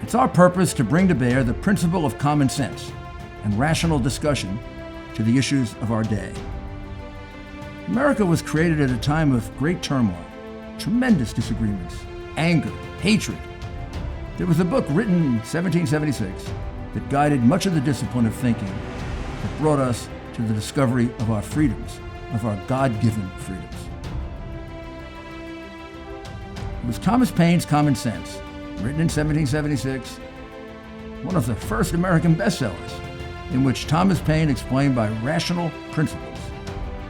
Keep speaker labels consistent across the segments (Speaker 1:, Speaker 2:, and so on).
Speaker 1: It's our purpose to bring to bear the principle of common sense and rational discussion to the issues of our day. America was created at a time of great turmoil, tremendous disagreements, anger, hatred. There was a book written in 1776 that guided much of the discipline of thinking that brought us to the discovery of our freedoms, of our God-given freedoms. It was Thomas Paine's Common Sense, written in 1776, one of the first American bestsellers, in which Thomas Paine explained by rational principles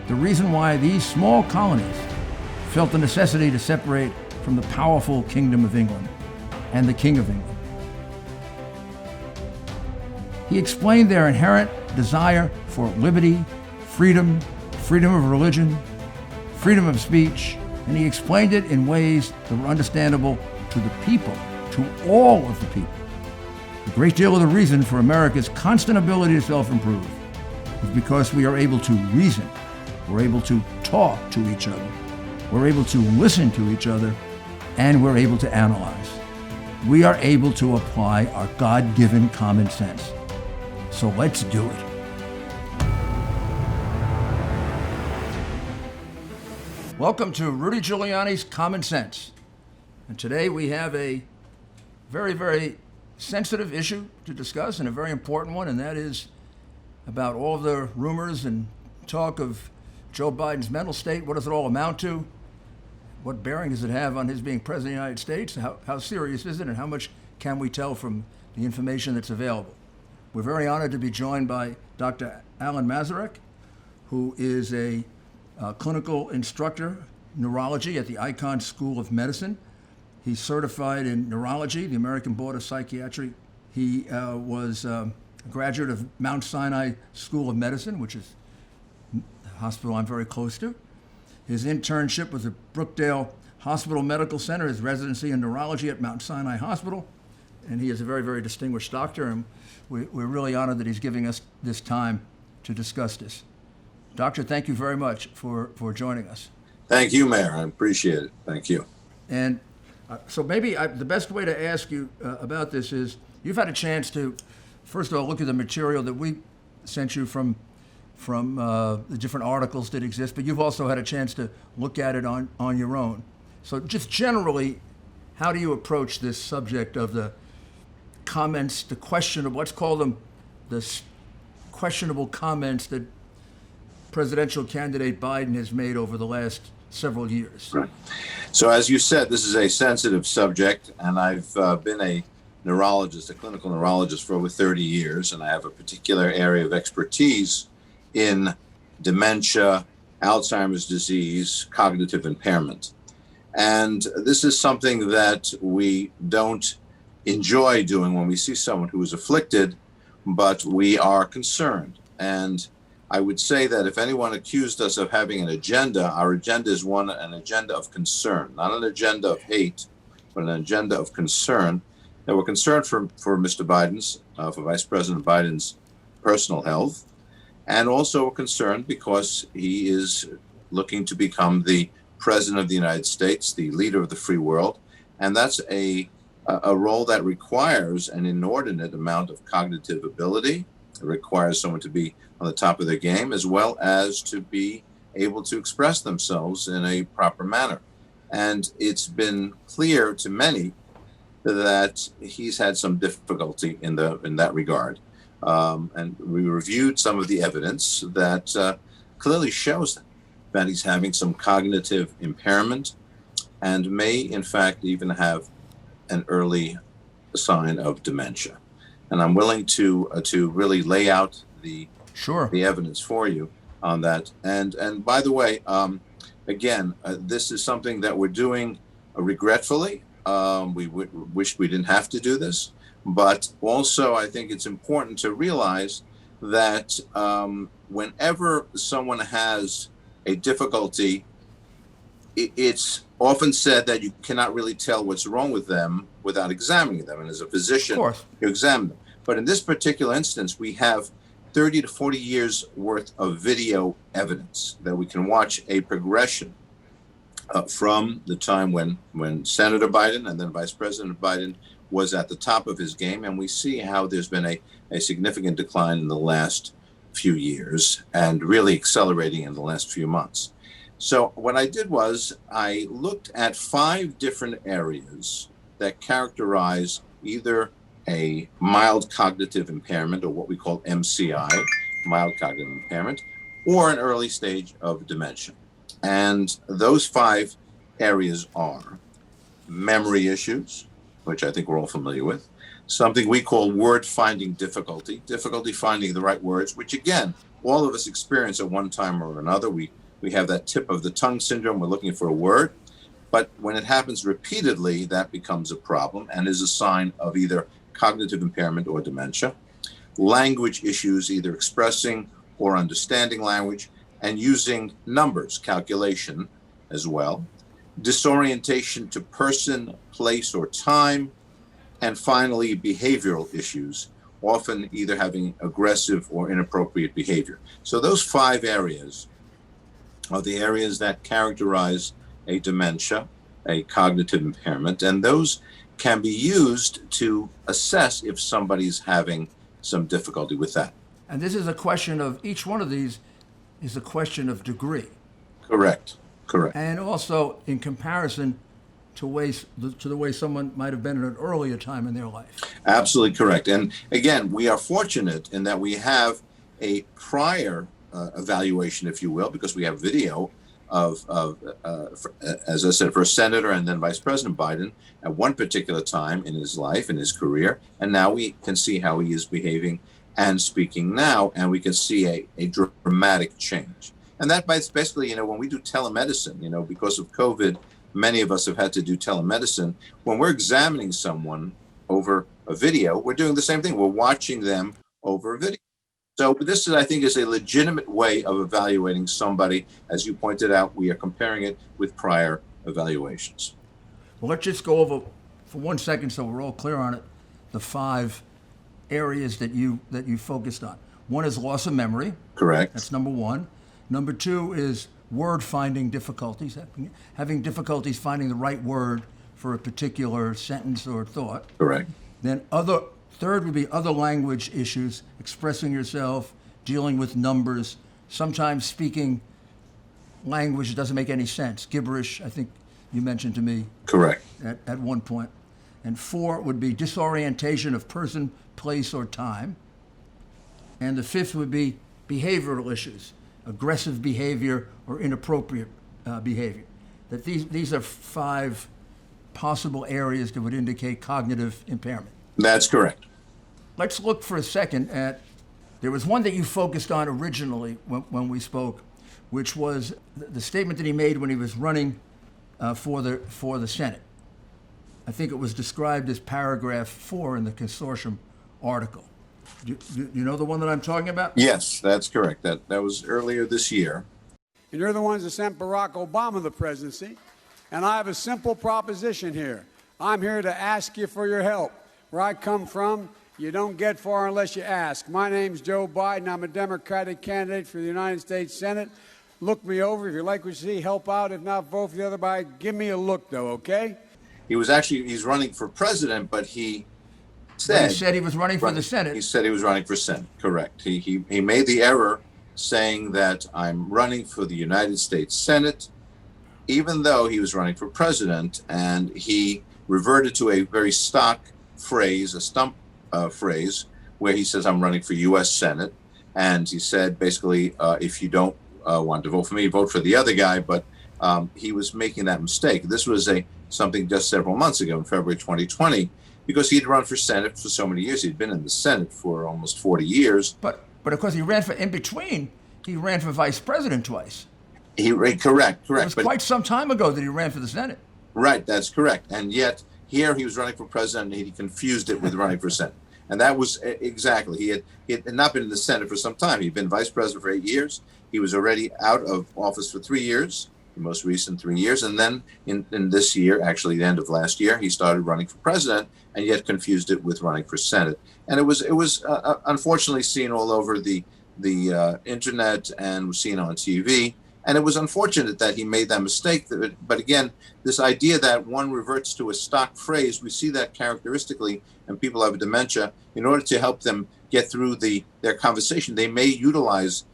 Speaker 1: the reason why these small colonies felt the necessity to separate from the powerful Kingdom of England and the King of England. He explained their inherent desire for liberty, freedom, freedom of religion, freedom of speech, and he explained it in ways that were understandable to the people, to all of the people. A great deal of the reason for America's constant ability to self-improve is because we are able to reason, we're able to talk to each other, we're able to listen to each other, and we're able to analyze. We are able to apply our God-given common sense. So let's do it. Welcome to Rudy Giuliani's Common Sense. And today we have a very, very sensitive issue to discuss, and a very important one, and that is about all the rumors and talk of Joe Biden's mental state. What does it all amount to? What bearing does it have on his being president of the United States? How serious is it, and how much can we tell from the information that's available? We're very honored to be joined by Dr. Alan Mazurek, who is a clinical instructor, neurology at the Icahn School of Medicine. He's certified in neurology, the American Board of Psychiatry. He was a graduate of Mount Sinai School of Medicine, which is a hospital I'm very close to. His internship was at Brookdale Hospital Medical Center, his residency in neurology at Mount Sinai Hospital, and he is a very, very distinguished doctor, and we're really honored that he's giving us this time to discuss this. Doctor, thank you very much for joining us.
Speaker 2: Thank you, Mayor. I appreciate it. Thank you.
Speaker 1: And so maybe the best way to ask you about this is, you've had a chance to, first of all, look at the material that we sent you from the different articles that exist, but you've also had a chance to look at it on your own. So just generally, how do you approach this subject of the comments, the question of what's called them, the questionable comments that presidential candidate Biden has made over the last several years?
Speaker 2: Right. So as you said, this is a sensitive subject, and I've been a neurologist, a clinical neurologist for over 30 years, and I have a particular area of expertise in dementia, Alzheimer's disease, cognitive impairment. And this is something that we don't enjoy doing when we see someone who is afflicted, but we are concerned. And I would say that if anyone accused us of having an agenda, our agenda is an agenda of concern, not an agenda of hate, but an agenda of concern. And we're concerned for Mr. Biden's, for Vice President Biden's personal health. And also we're concerned because he is looking to become the president of the United States, the leader of the free world. And that's a role that requires an inordinate amount of cognitive ability. It requires someone to be on the top of their game, as well as to be able to express themselves in a proper manner. And it's been clear to many that he's had some difficulty in that regard. And we reviewed some of the evidence that clearly shows that he's having some cognitive impairment and may, in fact, even have an early sign of dementia. And I'm willing to really lay out the evidence for you on that. And by the way, again, this is something that we're doing regretfully. We wish we didn't have to do this, but also I think it's important to realize that whenever someone has a difficulty, it's often said that you cannot really tell what's wrong with them without examining them. And as a physician, you examine them. But in this particular instance, we have 30 to 40 years worth of video evidence that we can watch a progression from the time when Senator Biden and then Vice President Biden was at the top of his game. And we see how there's been a significant decline in the last few years and really accelerating in the last few months. So what I did was I looked at 5 different areas that characterize either a mild cognitive impairment, or what we call MCI, mild cognitive impairment, or an early stage of dementia. And those 5 areas are memory issues, which I think we're all familiar with, something we call word finding difficulty finding the right words, which again, all of us experience at one time or another. We have that tip of the tongue syndrome. We're looking for a word, but when it happens repeatedly, that becomes a problem and is a sign of either cognitive impairment or dementia. Language issues, either expressing or understanding language, and using numbers, calculation as well. Disorientation to person, place, or time. And finally, behavioral issues, often either having aggressive or inappropriate behavior. So those 5 areas are the areas that characterize a dementia, a cognitive impairment, and those can be used to assess if somebody's having some difficulty with that.
Speaker 1: And this is a question of, each one of these is a question of degree.
Speaker 2: Correct.
Speaker 1: And also in comparison to the way someone might have been at an earlier time in their life.
Speaker 2: Absolutely correct. And again, we are fortunate in that we have a prior evaluation, if you will, because we have video of as I said, first Senator and then Vice President Biden at one particular time in his life, in his career. And now we can see how he is behaving and speaking now, and we can see a dramatic change. And that basically, when we do telemedicine, because of COVID, many of us have had to do telemedicine. When we're examining someone over a video, we're doing the same thing. We're watching them over a video. So this is, I think, is a legitimate way of evaluating somebody. As you pointed out, we are comparing it with prior evaluations.
Speaker 1: Well, let's just go over for 1 second so we're all clear on it, the 5 areas that you focused on. One is loss of memory.
Speaker 2: Correct.
Speaker 1: That's number 1. Number 2 is word finding difficulties, having difficulties finding the right word for a particular sentence or thought.
Speaker 2: Correct.
Speaker 1: Then third would be other language issues, expressing yourself, dealing with numbers, sometimes speaking language that doesn't make any sense, gibberish, I think you mentioned to me.
Speaker 2: Correct.
Speaker 1: At one point. And 4 would be disorientation of person, place, or time. And the 5th would be behavioral issues, aggressive behavior or inappropriate behavior. That these are 5 possible areas that would indicate cognitive impairment.
Speaker 2: That's correct.
Speaker 1: Let's look for a second at, there was one that you focused on originally when we spoke, which was the statement that he made when he was running for the Senate. I think it was described as paragraph 4 in the consortium article. Do you know the one that I'm talking about?
Speaker 2: Yes, that's correct. That was earlier this year.
Speaker 3: And you're the ones that sent Barack Obama the presidency. And I have a simple proposition here. I'm here to ask you for your help. Where I come from, you don't get far unless you ask. My name's Joe Biden. I'm a Democratic candidate for the United States Senate. Look me over. If you like what you see, help out. If not, vote for the other guy. Give me a look, though, okay?
Speaker 2: He's running for president, but he said
Speaker 1: he was running for the Senate.
Speaker 2: He said he was running for Senate, correct. He made the error saying that I'm running for the United States Senate, even though he was running for president, and he reverted to a very stock phrase, a stump phrase, where he says, I'm running for U.S. Senate. And he said, basically, if you don't want to vote for me, vote for the other guy. But he was making that mistake. This was something just several months ago in February 2020, because he'd run for Senate for so many years. He'd been in the Senate for almost 40 years.
Speaker 1: But of course, he ran for vice president twice.
Speaker 2: Correct.
Speaker 1: It was quite some time ago that he ran for the Senate.
Speaker 2: Right, that's correct. And yet, here he was running for president, and he confused it with running for Senate. And that was exactly, he had not been in the Senate for some time. He'd been vice president for 8 years. He was already out of office for 3 years, the most recent 3 years. And then in this year, actually the end of last year, he started running for president, and yet confused it with running for Senate. And it was unfortunately seen all over the internet and was seen on TV. And it was unfortunate that he made that mistake. But again, this idea that one reverts to a stock phrase, we see that characteristically in people who have dementia. In order to help them get through their conversation, they may utilize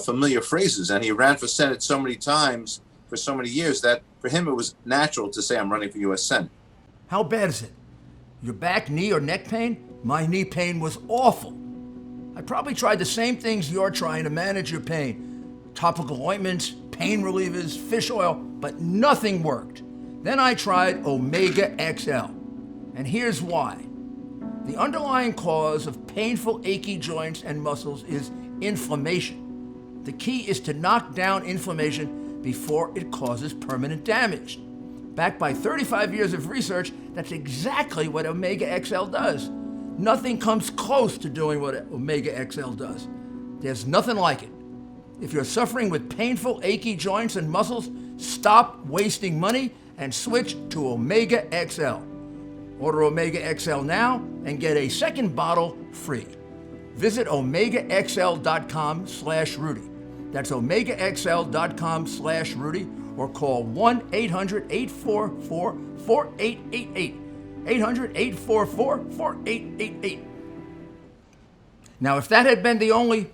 Speaker 2: familiar phrases. And he ran for Senate so many times for so many years that for him it was natural to say, I'm running for U.S. Senate.
Speaker 1: How bad is it? Your back, knee, or neck pain? My knee pain was awful. I probably tried the same things you're trying to manage your pain. Topical ointments, pain relievers, fish oil, but nothing worked. Then I tried Omega XL. And here's why. The underlying cause of painful, achy joints and muscles is inflammation. The key is to knock down inflammation before it causes permanent damage. Backed by 35 years of research, that's exactly what Omega XL does. Nothing comes close to doing what Omega XL does. There's nothing like it. If you're suffering with painful, achy joints and muscles, stop wasting money and switch to Omega XL. Order Omega XL now and get a second bottle free. Visit omegaxl.com/Rudy. That's omegaxl.com/Rudy or call 1-800-844-4888. 800-844-4888. Now, if that had been the only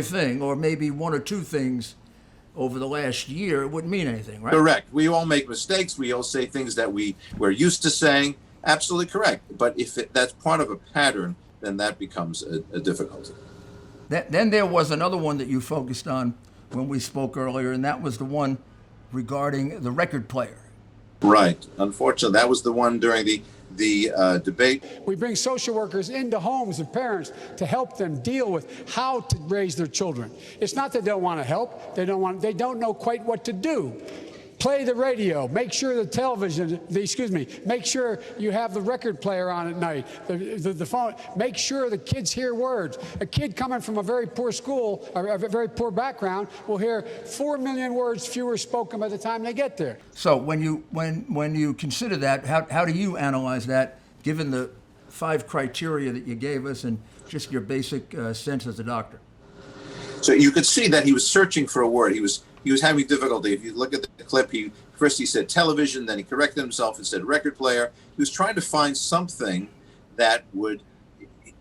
Speaker 1: thing, or maybe one or two things over the last year, it wouldn't mean anything, right?
Speaker 2: Correct. We all make mistakes. We all say things that we're used to saying. Absolutely correct. But if that's part of a pattern, then that becomes a difficulty.
Speaker 1: Then there was another one that you focused on when we spoke earlier, and that was the one regarding the record player.
Speaker 2: Right. Unfortunately, that was the one during the debate.
Speaker 3: We bring social workers into homes of parents to help them deal with how to raise their children. It's not that they don't want to help. They don't know quite what to do. Play the radio. Make sure the television, make sure you have the record player on at night, the phone. Make sure the kids hear words. A kid coming from a very poor school, or a very poor background, will hear 4 million words fewer spoken by the time they get there.
Speaker 1: So when you consider that, how do you analyze that, given the 5 criteria that you gave us and just your basic sense as a doctor?
Speaker 2: So you could see that he was searching for a word. He was having difficulty. If you look at the clip, first he said television, then he corrected himself and said record player. He was trying to find something that would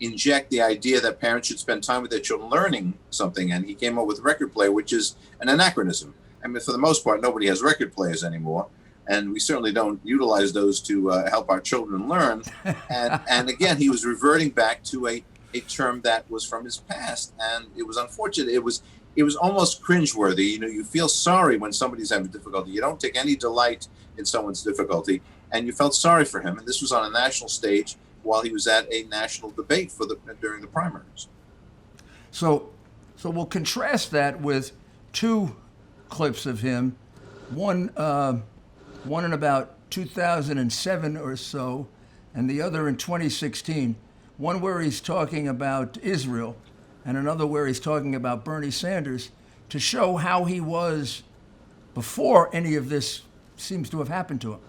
Speaker 2: inject the idea that parents should spend time with their children learning something, and he came up with record player, which is an anachronism. I mean, for the most part, nobody has record players anymore, and we certainly don't utilize those to help our children learn. And again, he was reverting back to a term that was from his past, and it was unfortunate. It was almost cringeworthy. You feel sorry when somebody's having difficulty. You don't take any delight in someone's difficulty, and you felt sorry for him. And this was on a national stage while he was at a national debate during the primaries.
Speaker 1: So we'll contrast that with 2 clips of him. One in about 2007 or so, and the other in 2016. One where he's talking about Israel, and another where he's talking about Bernie Sanders, to show how he was before any of this seems to have happened to him.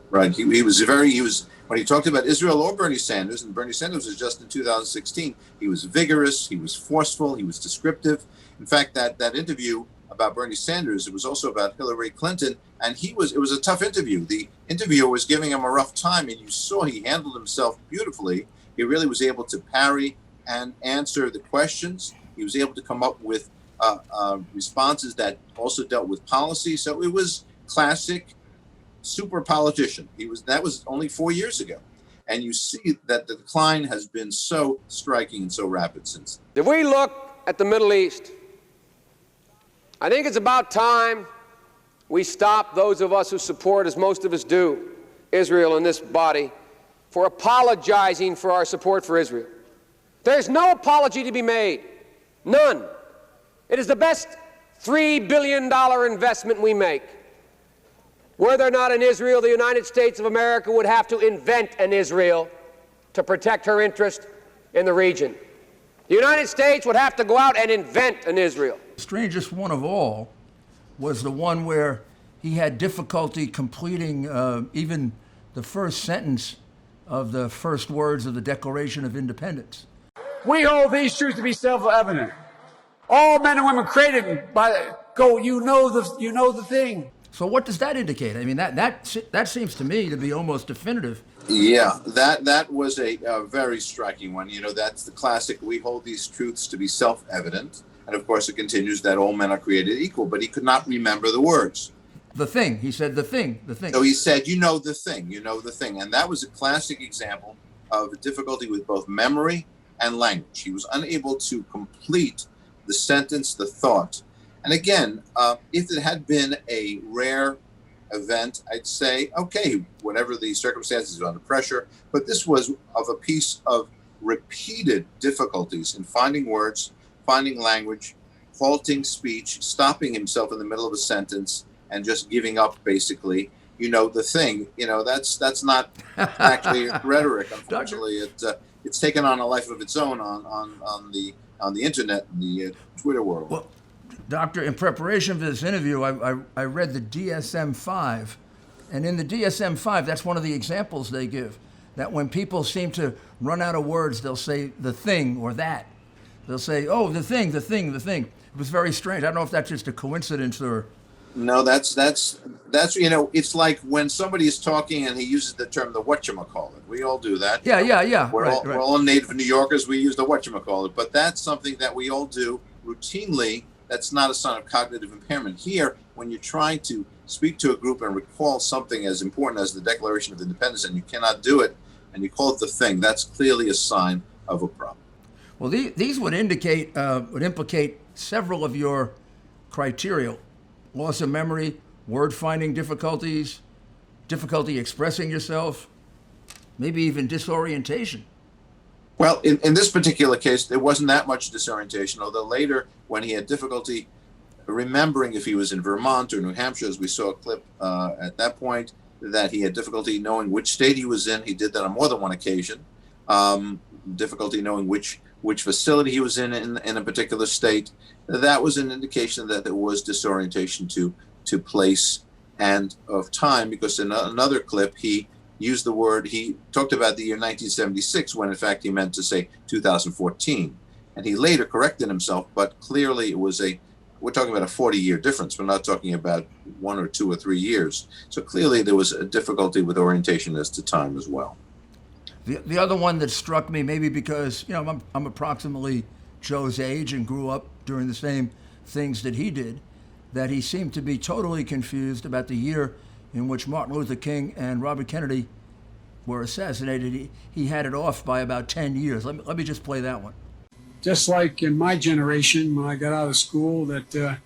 Speaker 2: Right. He was when he talked about Israel or Bernie Sanders, and Bernie Sanders was just in 2016, he was vigorous, he was forceful, he was descriptive. In fact, that interview about Bernie Sanders, it was also about Hillary Clinton, and it was a tough interview. The interviewer was giving him a rough time, and you saw he handled himself beautifully. He really was able to parry and answer the questions. He was able to come up with responses that also dealt with policy. So it was classic super politician. That was only 4 years ago. And you see that the decline has been so striking and so rapid since.
Speaker 4: If we look at the Middle East, I think it's about time we stop, those of us who support, as most of us do, Israel in this body, for apologizing for our support for Israel. There's no apology to be made. None. It is the best $3 billion investment we make. Were there not an Israel, the United States of America would have to invent an Israel to protect her interest in the region. The United States would have to go out and invent an Israel.
Speaker 1: The strangest one of all was the one where he had difficulty completing even the first sentence of the first words of the Declaration of Independence.
Speaker 3: We hold these truths to be self-evident. All men and women created by you know the thing.
Speaker 1: So what does that indicate? I mean, that seems to me to be almost definitive.
Speaker 2: Yeah, that was a very striking one. You know, that's the classic, we hold these truths to be self-evident. And of course, it continues that all men are created equal, but he could not remember the words.
Speaker 1: The thing, he said, the thing.
Speaker 2: So he said, you know the thing. And that was a classic example of difficulty with both memory and language. He was unable to complete the sentence, the thought. And again, if it had been a rare event, I'd say, okay, whatever the circumstances, under pressure. But this was of a piece of repeated difficulties in finding words, finding language, halting speech, stopping himself in the middle of a sentence, and just giving up, basically. You know the thing. You know, that's not actually rhetoric. Unfortunately, it's taken on a life of its own on the internet and the Twitter world.
Speaker 1: Well, Doctor, in preparation for this interview, I read the DSM-5, and in the DSM-5, that's one of the examples they give, that when people seem to run out of words, they'll say the thing or that. They'll say, oh, the thing. It was very strange. I don't know if that's just a coincidence or...
Speaker 2: No, that's you know, it's like when somebody is talking and he uses the term the whatchamacallit. We all do that.
Speaker 1: Yeah.
Speaker 2: We're all native New Yorkers. We use the whatchamacallit, but that's something that we all do routinely. That's not a sign of cognitive impairment. Here, when you're trying to speak to a group and recall something as important as the Declaration of Independence and you cannot do it, and you call it the thing, that's clearly a sign of a problem.
Speaker 1: Well, these would implicate several of your criteria: loss of memory, word finding difficulties, difficulty expressing yourself, maybe even disorientation.
Speaker 2: Well, in this particular case, there wasn't that much disorientation, although later, when he had difficulty remembering if he was in Vermont or New Hampshire, as we saw a clip at that point, that he had difficulty knowing which state he was in. He did that on more than one occasion. Difficulty knowing which facility he was in a particular state. That was an indication that there was disorientation to place and of time, because in another clip, he used the word, he talked about the year 1976 when in fact he meant to say 2014. And he later corrected himself, but clearly we're talking about a 40-year difference. We're not talking about 1 or 2 or 3 years. So clearly there was a difficulty with orientation as to time as well.
Speaker 1: The other one that struck me, maybe because, you know, I'm approximately Joe's age and grew up during the same things that he did, that he seemed to be totally confused about the year in which Martin Luther King and Robert Kennedy were assassinated. He had it off by about 10 years. Let me just play that one.
Speaker 3: Just like in my generation, when I got out of school, that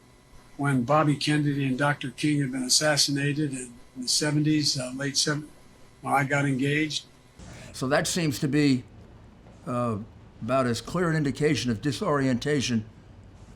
Speaker 3: when Bobby Kennedy and Dr. King had been assassinated in the 70s, late 70s, when I got engaged.
Speaker 1: So that seems to be about as clear an indication of disorientation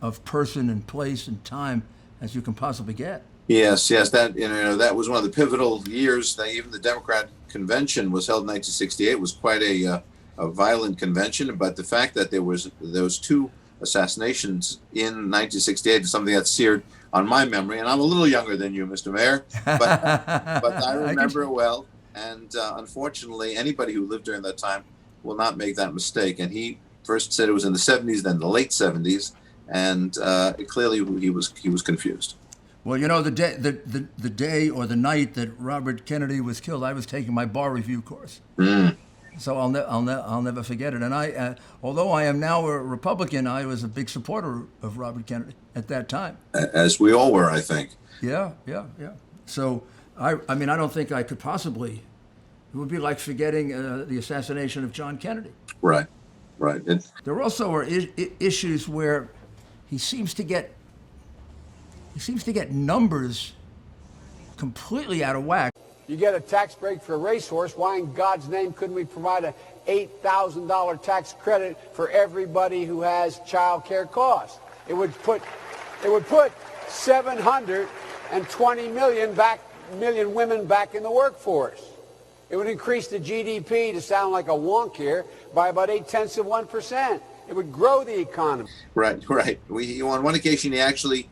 Speaker 1: of person and place and time as you can possibly get.
Speaker 2: Yes, that was one of the pivotal years. That even the Democrat convention was held in 1968. It was quite a violent convention, but the fact that there was those 2 assassinations in 1968 is something that's seared on my memory. And I'm a little younger than you, Mr. Mayor, but I remember it well. And unfortunately, anybody who lived during that time will not make that mistake. And he first said it was in the 70s, then the late 70s, and clearly he was confused.
Speaker 1: Well, you know, the day or the night that Robert Kennedy was killed, I was taking my bar review course. So I'll never forget it. And I, although I am now a Republican, I was a big supporter of Robert Kennedy at that time.
Speaker 2: As we all were, I think.
Speaker 1: Yeah. So I mean, I don't think I could possibly. It would be like forgetting the assassination of John Kennedy.
Speaker 2: Right.
Speaker 1: There also are issues where he seems to get numbers completely out of whack.
Speaker 3: You get a tax break for a racehorse. Why in God's name couldn't we provide a $8,000 tax credit for everybody who has child care costs? It would put 720 million women back in the workforce. It would increase the GDP, to sound like a wonk here, by about 0.8%. It would grow the economy.
Speaker 2: Right. On one occasion, he actually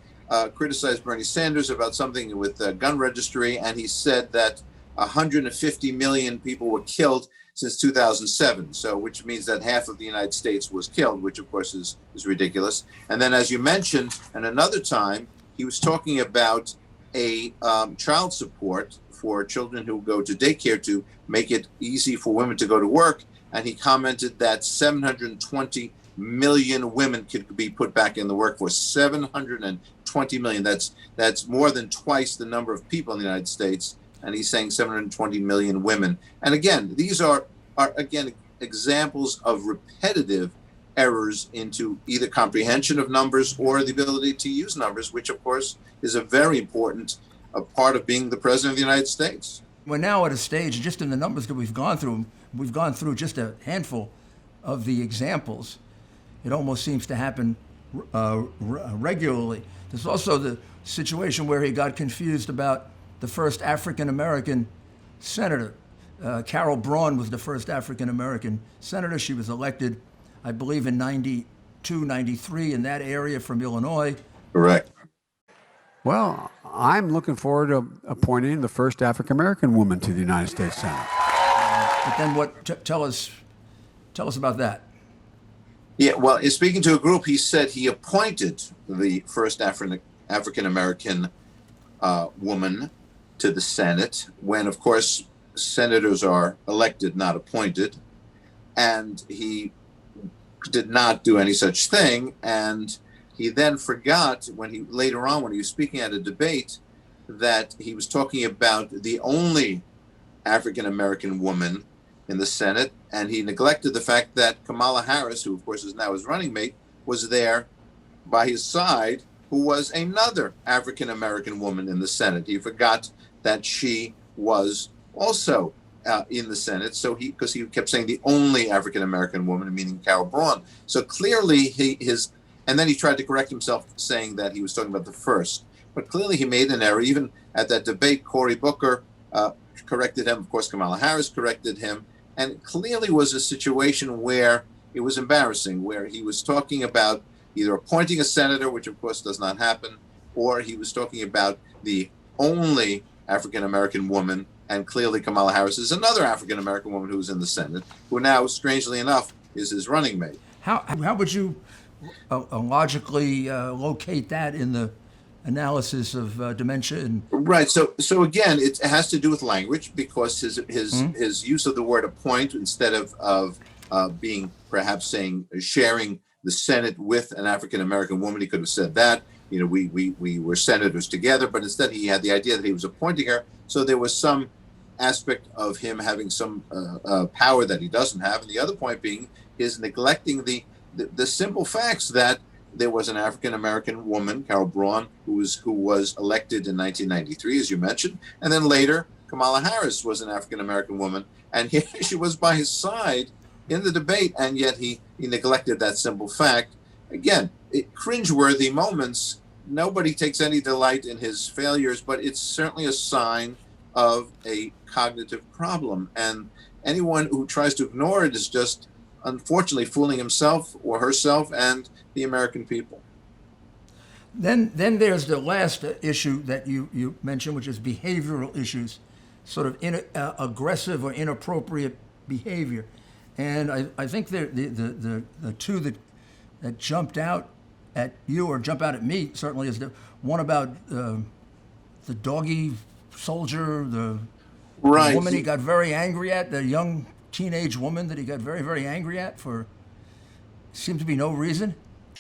Speaker 2: criticized Bernie Sanders about something with gun registry, and he said that 150 million people were killed since 2007. So, which means that half of the United States was killed, which of course is ridiculous. And then, as you mentioned, and another time, he was talking about a child support for children who go to daycare to make it easy for women to go to work. And he commented that 720 million women could be put back in the workforce. 720 million. That's more than twice the number of people in the United States. And he's saying 720 million women. And again, these are again examples of repetitive errors into either comprehension of numbers or the ability to use numbers, which of course is a very important part of being the president of the United States.
Speaker 1: We're now at a stage, just in the numbers that we've gone through just a handful of the examples. It almost seems to happen regularly. There's also the situation where he got confused about the first African-American senator. Carol Braun was the first African-American senator. She was elected, I believe, in 92, 93 in that area from Illinois.
Speaker 2: Correct.
Speaker 3: Well, I'm looking forward to appointing the first African-American woman to the United States Senate.
Speaker 1: But then tell us about that.
Speaker 2: Yeah, well, in speaking to a group, he said he appointed the first African-American woman to the Senate when, of course, senators are elected, not appointed. And he did not do any such thing. And he then forgot later on when he was speaking at a debate that he was talking about the only African-American woman in the Senate. And he neglected the fact that Kamala Harris, who of course is now his running mate, was there by his side, who was another African-American woman in the Senate. He forgot that she was also in the Senate. So because he kept saying the only African-American woman, meaning Carol Braun. So clearly and then he tried to correct himself saying that he was talking about the first, but clearly he made an error. Even at that debate, Cory Booker corrected him. Of course, Kamala Harris corrected him. And it clearly was a situation where it was embarrassing, where he was talking about either appointing a senator, which of course does not happen, or he was talking about the only African-American woman, and clearly Kamala Harris is another African-American woman who was in the Senate, who now, strangely enough, is his running mate.
Speaker 1: How would you logically locate that in the analysis of dementia?
Speaker 2: Right. So again, it has to do with language, because his use of the word appoint instead of being perhaps saying sharing the Senate with an African-American woman, he could have said that. You know, we were senators together, but instead he had the idea that he was appointing her. So there was some aspect of him having some power that he doesn't have. And the other point being is neglecting the simple facts that there was an African-American woman, Carol Braun, who was elected in 1993, as you mentioned. And then later, Kamala Harris was an African-American woman. And she was by his side in the debate, and yet he neglected that simple fact. Again, cringeworthy moments. Nobody takes any delight in his failures, but it's certainly a sign of a cognitive problem. And anyone who tries to ignore it is just, unfortunately, fooling himself or herself and the American people.
Speaker 1: Then there's the last issue that you mentioned, which is behavioral issues, sort of aggressive or inappropriate behavior. And I think the two that jumped out at you or jump out at me certainly is the one about the doggy soldier, the woman he got very angry at, the young teenage woman that he got very, very angry at for seemed to be no reason.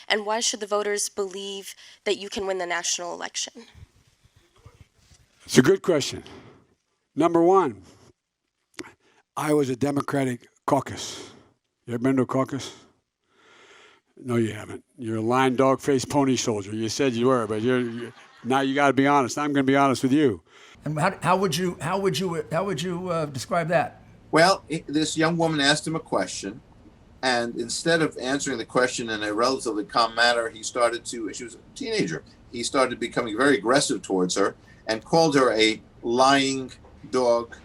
Speaker 5: And why should the voters believe that you can win the national election?
Speaker 3: It's a good question. Number one, I was a Democratic caucus. You ever been to a caucus? No, you haven't. You're a lying dog-faced pony soldier. You said you were, but now you got to be honest. I'm going to be honest with you.
Speaker 1: And how would you describe that?
Speaker 2: Well, this young woman asked him a question, and instead of answering the question in a relatively calm manner, she was a teenager. He started becoming very aggressive towards her and called her a lying dog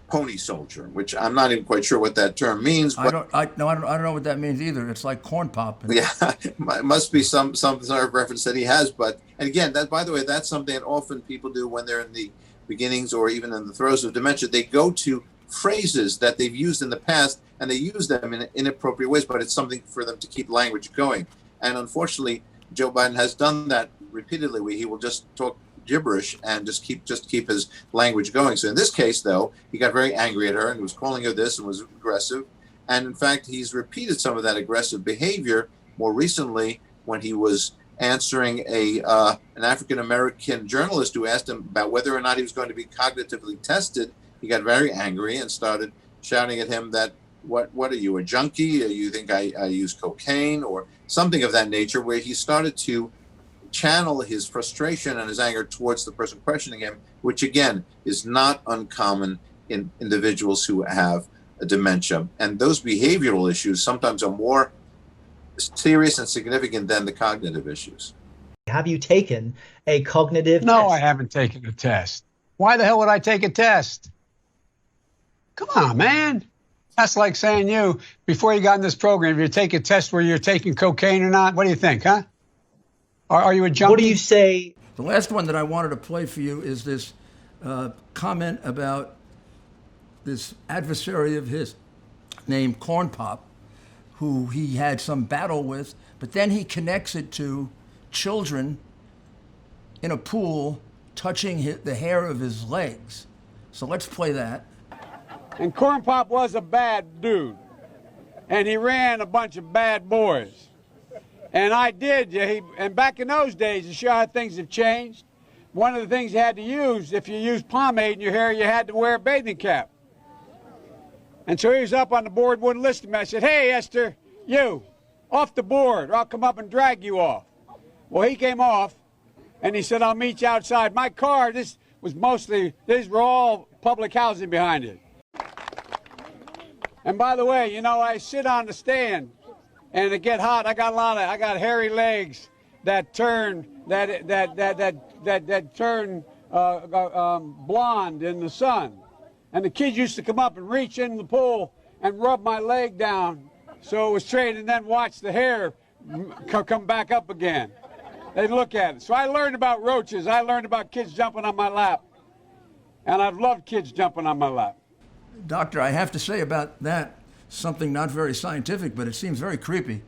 Speaker 2: pony soldier, which I'm not even quite sure what that term means. But
Speaker 1: I don't know what that means either. It's like corn pop.
Speaker 2: Yeah, it must be some sort of reference that he has. And again, that, by the way, that's something that often people do when they're in the beginnings or even in the throes of dementia. They go to phrases that they've used in the past, and they use them in inappropriate ways, but it's something for them to keep language going. And unfortunately, Joe Biden has done that repeatedly, where he will just talk gibberish and just keep his language going. So in this case, though, he got very angry at her and was calling her this and was aggressive. And in fact, he's repeated some of that aggressive behavior more recently when he was answering an African-American journalist who asked him about whether or not he was going to be cognitively tested. He got very angry and started shouting at him that, what are you, a junkie? Or you think I use cocaine or something of that nature, where he started to channel his frustration and his anger towards the person questioning him, which again is not uncommon in individuals who have a dementia. And those behavioral issues sometimes are more serious and significant than the cognitive issues.
Speaker 6: Have you taken a cognitive
Speaker 3: No,
Speaker 6: test?
Speaker 3: I haven't taken a test. Why the hell would I take a test? Come on, man. That's like saying before you got in this program, if you take a test where you're taking cocaine or not, what do you think, huh? Are you a junkie?
Speaker 6: What do you say?
Speaker 1: The last one that I wanted to play for you is this comment about this adversary of his named Corn Pop, who he had some battle with, but then he connects it to children in a pool touching the hair of his legs. So let's play that.
Speaker 3: And Corn Pop was a bad dude. And he ran a bunch of bad boys. And I did. And back in those days, to show how things have changed, one of the things you had to use, if you used pomade in your hair, you had to wear a bathing cap. And so he was up on the board, wouldn't listen to me. I said, hey, Esther, you, off the board, or I'll come up and drag you off. Well, he came off, and he said, I'll meet you outside. My car, these were all public housing behind it. And by the way, I sit on the stand, and it get hot. I got hairy legs that turn blonde in the sun. And the kids used to come up and reach in the pool and rub my leg down so it was straight, and then watch the hair come back up again. They'd look at it. So I learned about roaches. I learned about kids jumping on my lap. And I've loved kids jumping on my lap.
Speaker 1: Doctor, I have to say about that, something not very scientific, but it seems very creepy,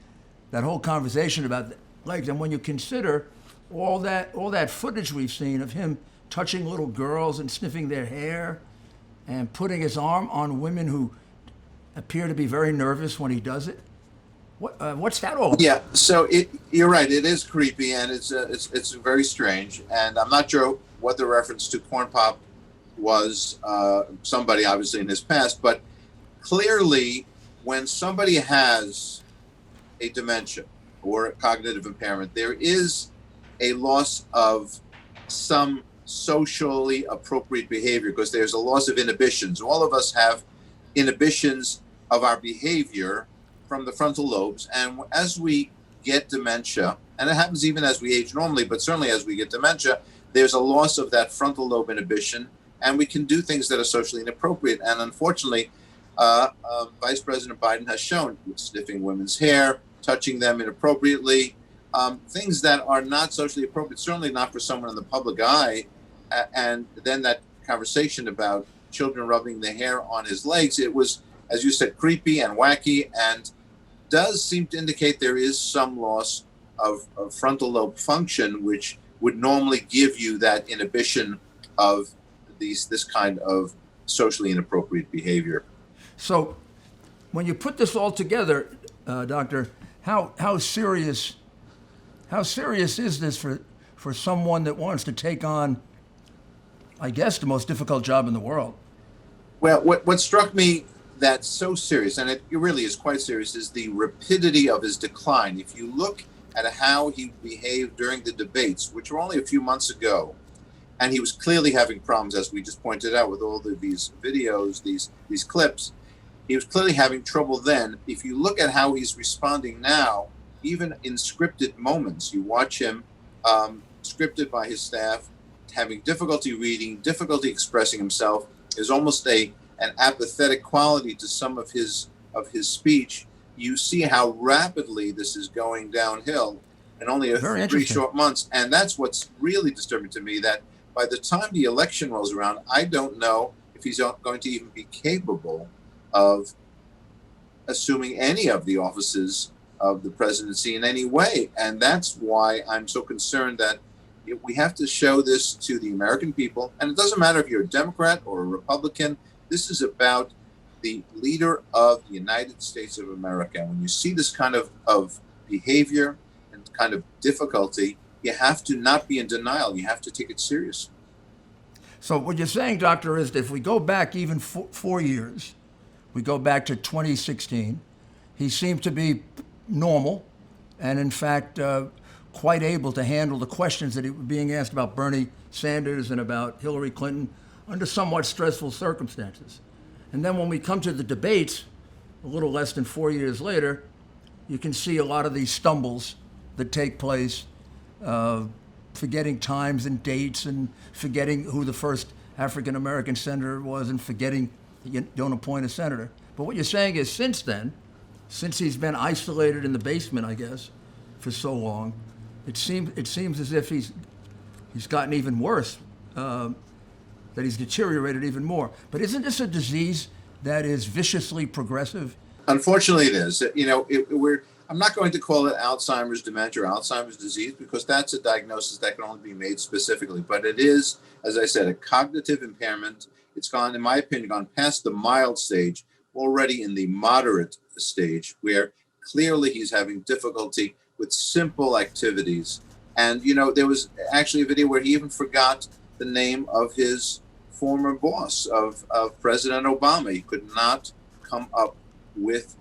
Speaker 1: that whole conversation about the legs. And when you consider all that footage we've seen of him touching little girls and sniffing their hair and putting his arm on women who appear to be very nervous when he does it, what's that all about?
Speaker 2: Yeah, so you're right. It is creepy, and it's very strange. And I'm not sure what the reference to Corn Pop was, somebody obviously in his past, but clearly when somebody has a dementia or a cognitive impairment, there is a loss of some socially appropriate behavior, because there's a loss of inhibitions. All of us have inhibitions of our behavior from the frontal lobes, and as we get dementia, and it happens even as we age normally, but certainly as we get dementia, there's a loss of that frontal lobe inhibition, and we can do things that are socially inappropriate. And unfortunately, Vice President Biden has shown, sniffing women's hair, touching them inappropriately, things that are not socially appropriate, certainly not for someone in the public eye. And then that conversation about children rubbing the hair on his legs, it was, as you said, creepy and wacky, and does seem to indicate there is some loss of frontal lobe function, which would normally give you that inhibition of this kind of socially inappropriate behavior.
Speaker 1: So when you put this all together, Doctor, how serious is this for someone that wants to take on, I guess, the most difficult job in the world?
Speaker 2: Well, what struck me that's so serious, and it really is quite serious, is the rapidity of his decline. If you look at how he behaved during the debates, which were only a few months ago, and he was clearly having problems, as we just pointed out, with all of these videos, these clips. He was clearly having trouble then. If you look at how he's responding now, even in scripted moments, you watch him scripted by his staff, having difficulty reading, difficulty expressing himself. There's almost an apathetic quality to some of his speech. You see how rapidly this is going downhill in only 3 short months. And that's what's really disturbing to me, that by the time the election rolls around, I don't know if he's going to even be capable of assuming any of the offices of the presidency in any way. And that's why I'm so concerned that we have to show this to the American people. And it doesn't matter if you're a Democrat or a Republican. This is about the leader of the United States of America. And when you see this kind of behavior and kind of difficulty, you have to not be in denial. You have to take it seriously.
Speaker 1: So what you're saying, Doctor, is that if we go back even 4 years, we go back to 2016, he seemed to be normal and, in fact, quite able to handle the questions that were being asked about Bernie Sanders and about Hillary Clinton under somewhat stressful circumstances. And then when we come to the debates, a little less than 4 years later, you can see a lot of these stumbles that take place, forgetting times and dates and forgetting who the first African-American senator was and forgetting you don't appoint a senator. But what you're saying is since then, since he's been isolated in the basement, I guess, for so long, it seems as if he's gotten even worse, that he's deteriorated even more. But isn't this a disease that is viciously progressive?
Speaker 2: Unfortunately, it is. I'm not going to call it Alzheimer's dementia or Alzheimer's disease because that's a diagnosis that can only be made specifically. But it is, as I said, a cognitive impairment. It's gone, in my opinion, gone past the mild stage, already in the moderate stage, where clearly he's having difficulty with simple activities. And, there was actually a video where he even forgot the name of his former boss, of President Obama. He could not come up with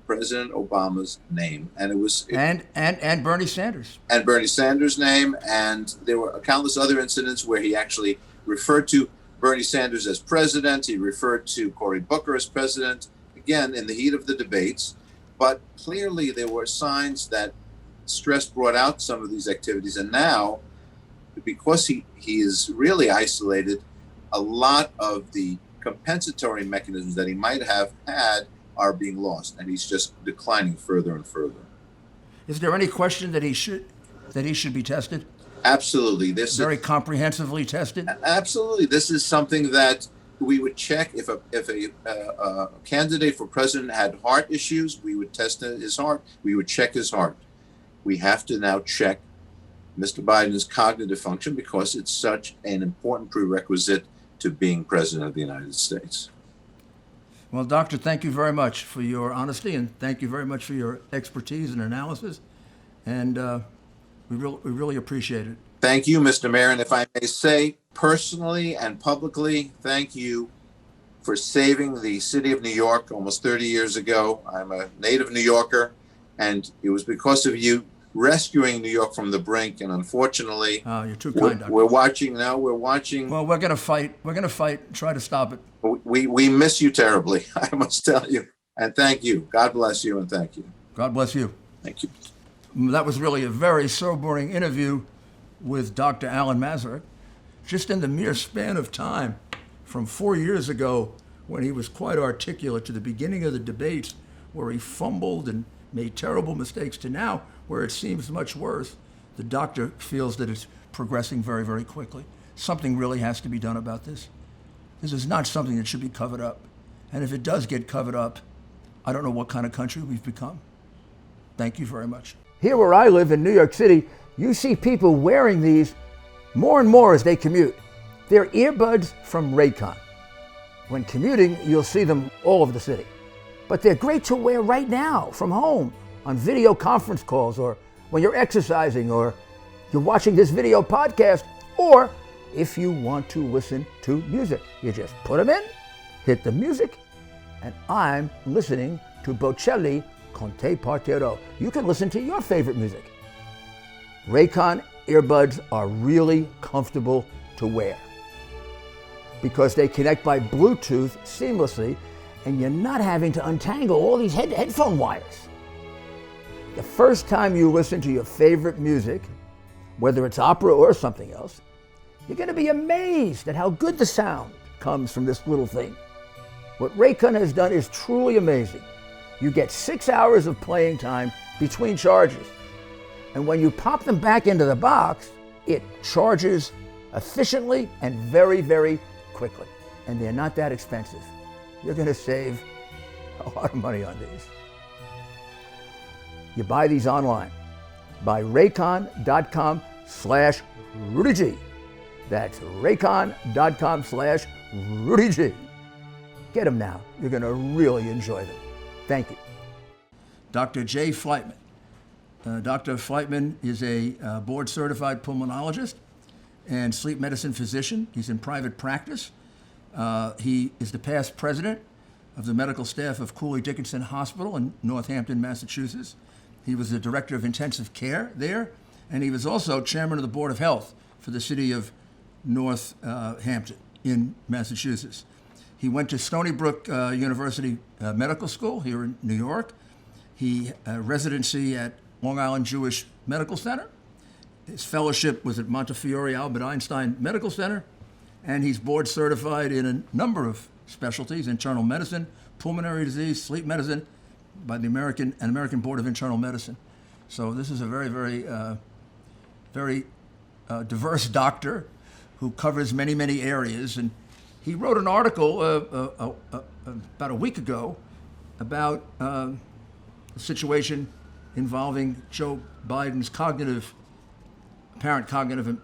Speaker 2: President Obama's name. And it was...
Speaker 1: And Bernie Sanders.
Speaker 2: And Bernie Sanders' name. And there were countless other incidents where he actually referred to Bernie Sanders as president. He referred to Cory Booker as president, again, in the heat of the debates. But clearly there were signs that stress brought out some of these activities. And now, because he is really isolated, a lot of the compensatory mechanisms that he might have had are being lost, and he's just declining further and further.
Speaker 1: Is there any question that he should be tested?
Speaker 2: Absolutely.
Speaker 1: Very comprehensively tested?
Speaker 2: Absolutely. This is something that we would check if a candidate for president had heart issues. We would test his heart. We would check his heart. We have to now check Mr. Biden's cognitive function because it's such an important prerequisite to being president of the United States.
Speaker 1: Well, Doctor, thank you very much for your honesty, and thank you very much for your expertise and analysis, and we really appreciate it.
Speaker 2: Thank you, Mr. Mayor, and if I may say personally and publicly, thank you for saving the city of New York almost 30 years ago. I'm a native New Yorker, and it was because of you rescuing New York from the brink, and unfortunately,
Speaker 1: you're too kind, Doctor.
Speaker 2: We're watching now. We're watching.
Speaker 1: Well, we're going to fight. We're going to fight and try to stop it.
Speaker 2: We miss you terribly, I must tell you. And thank you. God bless you, and thank you.
Speaker 1: God bless you.
Speaker 2: Thank you.
Speaker 1: That was really a very sobering interview with Dr. Alan Mazurek. Just in the mere span of time from 4 years ago, when he was quite articulate, to the beginning of the debates where he fumbled and made terrible mistakes, to now where it seems much worse, the doctor feels that it's progressing very, very quickly. Something really has to be done about this. This is not something that should be covered up. And if it does get covered up, I don't know what kind of country we've become. Thank you very much. Here where I live in New York City, you see people wearing these more and more as they commute. They're earbuds from Raycon. When commuting, you'll see them all over the city. But they're great to wear right now from home on video conference calls, or when you're exercising, or you're watching this video podcast, or if you want to listen to music. You just put them in, hit the music, and I'm listening to Bocelli Con te partirò. You can listen to your favorite music. Raycon earbuds are really comfortable to wear because they connect by Bluetooth seamlessly, and you're not having to untangle all these headphone wires. The first time you listen to your favorite music, whether it's opera or something else, you're going to be amazed at how good the sound comes from this little thing. What Raycon has done is truly amazing. You get 6 hours of playing time between charges. And when you pop them back into the box, it charges efficiently and very, very quickly. and they're not that expensive. You're going to save a lot of money on these. You buy these online by raycon.com/RudyG. That's raycon.com/RudyG. Get them now. You're going to really enjoy them. Thank you. Dr. Jay Flightman. Dr. Flightman is a board-certified pulmonologist and sleep medicine physician. He's in private practice. He is the past president of the medical staff of Cooley Dickinson Hospital in Northampton, Massachusetts. He was the director of intensive care there, and he was also chairman of the Board of Health for the city of Northampton in Massachusetts. He went to Stony Brook University Medical School here in New York. He residency at Long Island Jewish Medical Center. His fellowship was at Montefiore Albert Einstein Medical Center, and he's board certified in a number of specialties: internal medicine, pulmonary disease, sleep medicine, by the American Board of Internal Medicine. So this is a very, very diverse doctor who covers many, many areas. And he wrote an article about a week ago about a situation involving Joe Biden's apparent cognitive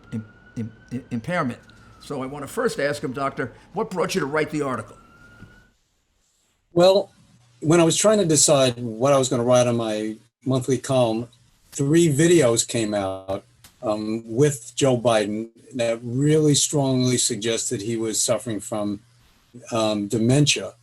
Speaker 1: impairment. So I want to first ask him, Doctor, what brought you to write the article?
Speaker 7: Well, when I was trying to decide what I was going to write on my monthly column, 3 videos came out with Joe Biden that really strongly suggested he was suffering from dementia.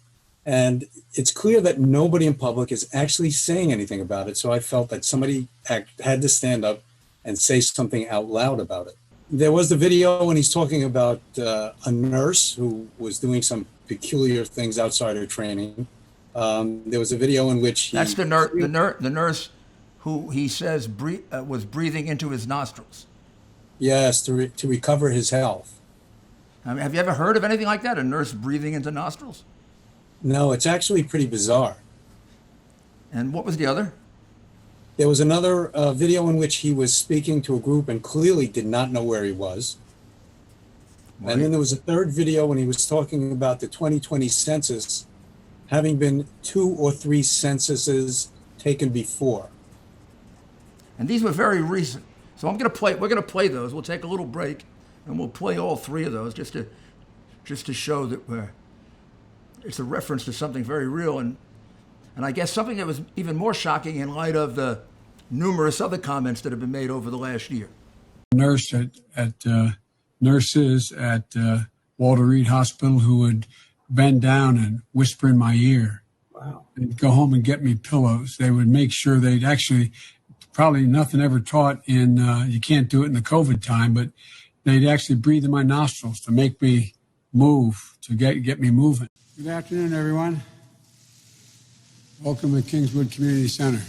Speaker 7: And it's clear that nobody in public is actually saying anything about it. So I felt that somebody had to stand up and say something out loud about it. There was the video when he's talking about a nurse who was doing some peculiar things outside her training. There was a video in which
Speaker 1: that's the nurse who he says was breathing into his nostrils.
Speaker 7: Yes, to recover his health.
Speaker 1: I mean, have you ever heard of anything like that? A nurse breathing into nostrils?
Speaker 7: No, it's actually pretty bizarre.
Speaker 1: And what was the other?
Speaker 7: There was another video in which he was speaking to a group and clearly did not know where he was. Right. And then there was a third video when he was talking about the 2020 census having been 2 or 3 censuses taken before.
Speaker 1: And these were very recent. So we're going to play those. We'll take a little break and we'll play all 3 of those just to show that it's a reference to something very real and I guess something that was even more shocking in light of the numerous other comments that have been made over the last year.
Speaker 8: Nurses at Walter Reed Hospital who would bend down and whisper in my ear.
Speaker 7: Wow.
Speaker 8: They'd go home and get me pillows. They would make sure they'd actually, probably nothing ever taught in, you can't do it in the COVID time, but they'd actually breathe in my nostrils to make me move, to get me moving.
Speaker 9: Good afternoon, everyone. Welcome to Kingswood Community Center.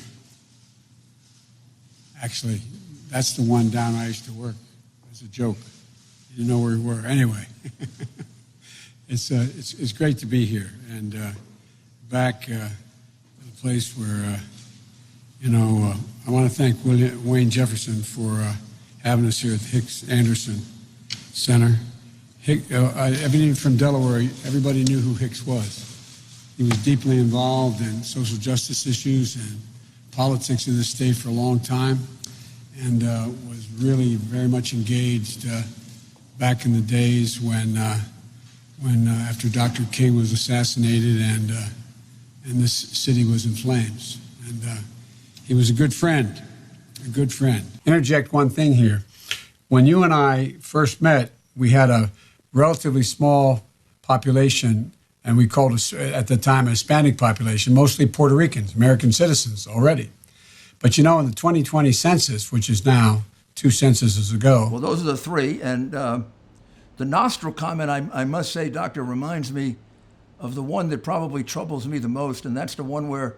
Speaker 9: Actually, that's the one down I used to work. It's a joke. You didn't know where we were. Anyway, it's great to be here and back at a place where, I want to thank Wayne Jefferson for having us here at the Hicks Anderson Center. Everything from Delaware, everybody knew who Hicks was. He was deeply involved in social justice issues and politics in the state for a long time and was really very much engaged back in the days when after Dr. King was assassinated and this city was in flames. And he was a good friend. Interject one thing here. When you and I first met, we had a relatively small population, and we called us at the time a Hispanic population, mostly Puerto Ricans, American citizens already. But in the 2020 census, which is now 2 censuses ago.
Speaker 1: Well, those are the 3. And the nostril comment, I must say, Doctor, reminds me of the one that probably troubles me the most, and that's the one where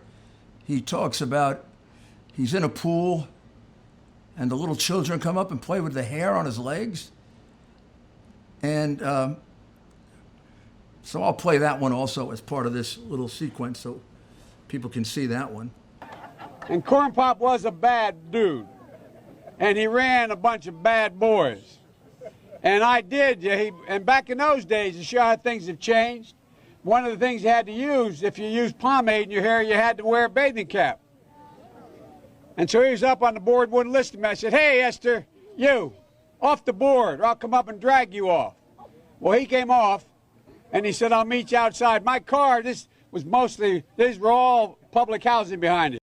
Speaker 1: he talks about he's in a pool and the little children come up and play with the hair on his legs. And so I'll play that one also as part of this little sequence so people can see that one.
Speaker 3: And Corn Pop was a bad dude. And he ran a bunch of bad boys. And I did. And back in those days, to show how things have changed, one of the things you had to use, if you used pomade in your hair, you had to wear a bathing cap. And so he was up on the board, wouldn't listen to me. I said, hey, Esther, you, off the board, or I'll come up and drag you off. Well, he came off, and he said, I'll meet you outside. My car, these were all public housing behind it.